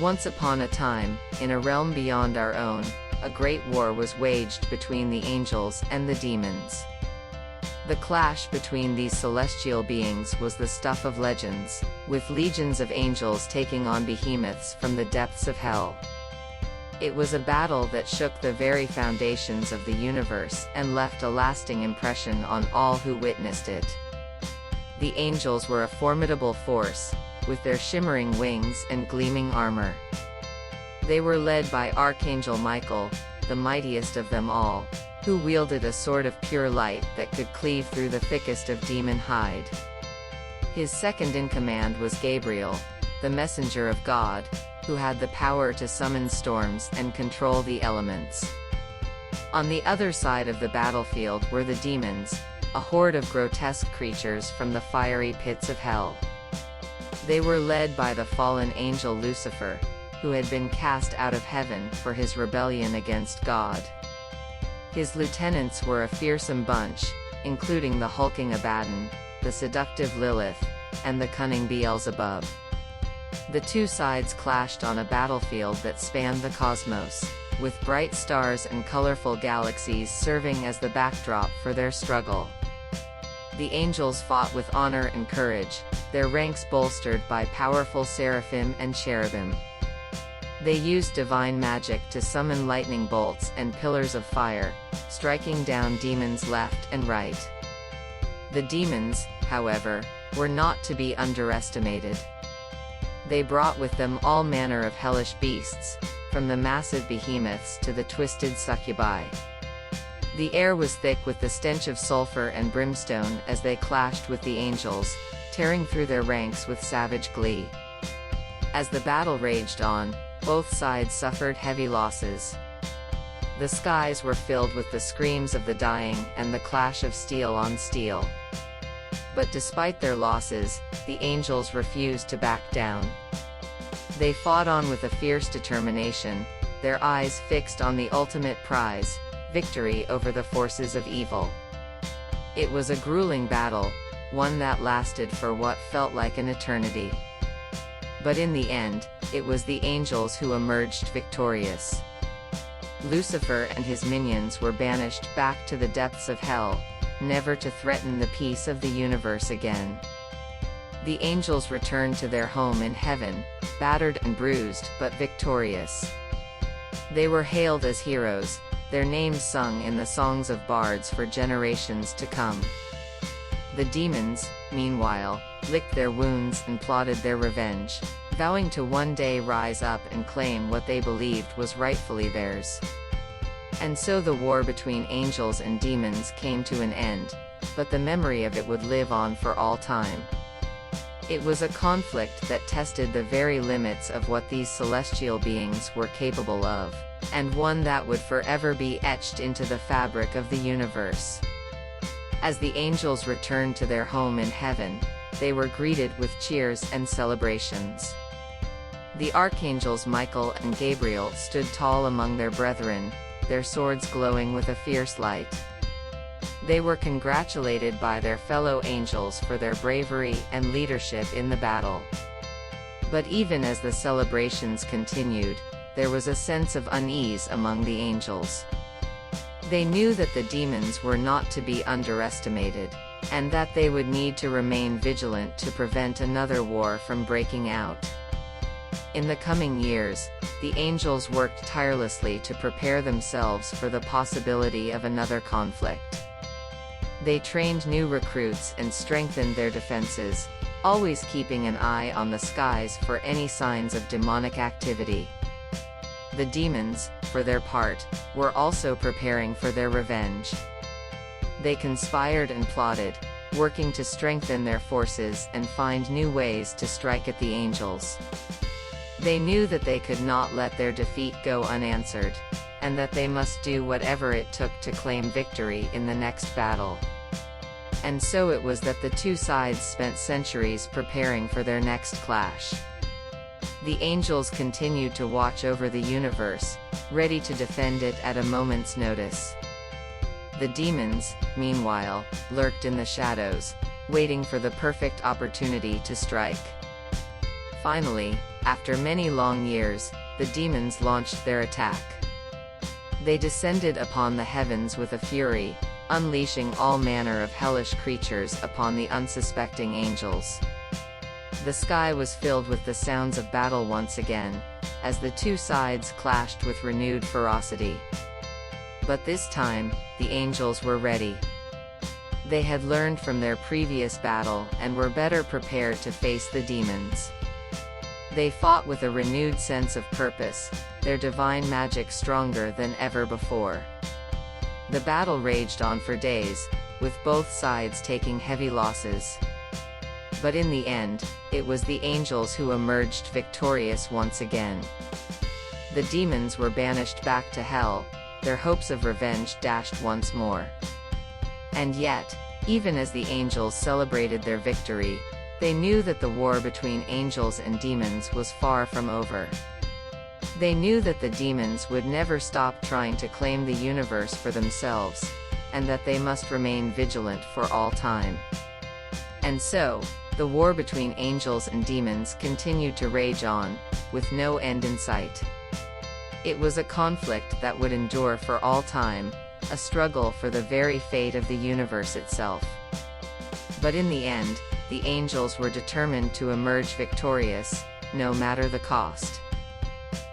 Once upon a time, in a realm beyond our own, a great war was waged between the angels and the demons. The clash between these celestial beings was the stuff of legends, with legions of angels taking on behemoths from the depths of hell. It was a battle that shook the very foundations of the universe and left a lasting impression on all who witnessed it. The angels were a formidable force, with their shimmering wings and gleaming armor. They were led by Archangel Michael, the mightiest of them all, who wielded a sword of pure light that could cleave through the thickest of demon hide. His second in command was Gabriel, the messenger of God, who had the power to summon storms and control the elements. On the other side of the battlefield were the demons, a horde of grotesque creatures from the fiery pits of hell. They were led by the fallen angel Lucifer, who had been cast out of heaven for his rebellion against God. His lieutenants were a fearsome bunch, including the hulking Abaddon, the seductive Lilith, and the cunning Beelzebub. The two sides clashed on a battlefield that spanned the cosmos, with bright stars and colorful galaxies serving as the backdrop for their struggle. The angels fought with honor and courage, their ranks bolstered by powerful seraphim and cherubim. They used divine magic to summon lightning bolts and pillars of fire, striking down demons left and right. The demons, however, were not to be underestimated. They brought with them all manner of hellish beasts, from the massive behemoths to the twisted succubi. The air was thick with the stench of sulfur and brimstone as they clashed with the angels, tearing through their ranks with savage glee. As the battle raged on, both sides suffered heavy losses. The skies were filled with the screams of the dying and the clash of steel on steel. But despite their losses, the angels refused to back down. They fought on with a fierce determination, their eyes fixed on the ultimate prize, victory over the forces of evil. It was a grueling battle, one that lasted for what felt like an eternity. But in the end, it was the angels who emerged victorious. Lucifer and his minions were banished back to the depths of hell, never to threaten the peace of the universe again. The angels returned to their home in heaven, battered and bruised but victorious. They were hailed as heroes, their names sung in the songs of bards for generations to come. The demons, meanwhile, licked their wounds and plotted their revenge, vowing to one day rise up and claim what they believed was rightfully theirs. And so the war between angels and demons came to an end, but the memory of it would live on for all time. It was a conflict that tested the very limits of what these celestial beings were capable of, and one that would forever be etched into the fabric of the universe. As the angels returned to their home in heaven, they were greeted with cheers and celebrations. The archangels Michael and Gabriel stood tall among their brethren, their swords glowing with a fierce light. They were congratulated by their fellow angels for their bravery and leadership in the battle. But even as the celebrations continued, there was a sense of unease among the angels. They knew that the demons were not to be underestimated, and that they would need to remain vigilant to prevent another war from breaking out. In the coming years, the angels worked tirelessly to prepare themselves for the possibility of another conflict. They trained new recruits and strengthened their defenses, always keeping an eye on the skies for any signs of demonic activity. The demons, for their part, were also preparing for their revenge. They conspired and plotted, working to strengthen their forces and find new ways to strike at the angels. They knew that they could not let their defeat go unanswered, and that they must do whatever it took to claim victory in the next battle. And so it was that the two sides spent centuries preparing for their next clash. The angels continued to watch over the universe, ready to defend it at a moment's notice. The demons, meanwhile, lurked in the shadows, waiting for the perfect opportunity to strike. Finally, After many long years, the demons launched their attack. They descended upon the heavens with a fury, unleashing all manner of hellish creatures upon the unsuspecting angels. The sky was filled with the sounds of battle once again, as the two sides clashed with renewed ferocity. But this time, the angels were ready. They had learned from their previous battle and were better prepared to face the demons. They fought with a renewed sense of purpose, their divine magic stronger than ever before. The battle raged on for days, with both sides taking heavy losses. But in the end, it was the angels who emerged victorious once again. The demons were banished back to hell, their hopes of revenge dashed once more. And yet, even as the angels celebrated their victory, they knew that the war between angels and demons was far from over. They knew that the demons would never stop trying to claim the universe for themselves, and that they must remain vigilant for all time. And so, the war between angels and demons continued to rage on, with no end in sight. It was a conflict that would endure for all time, a struggle for the very fate of the universe itself. But in the end, the angels were determined to emerge victorious, no matter the cost.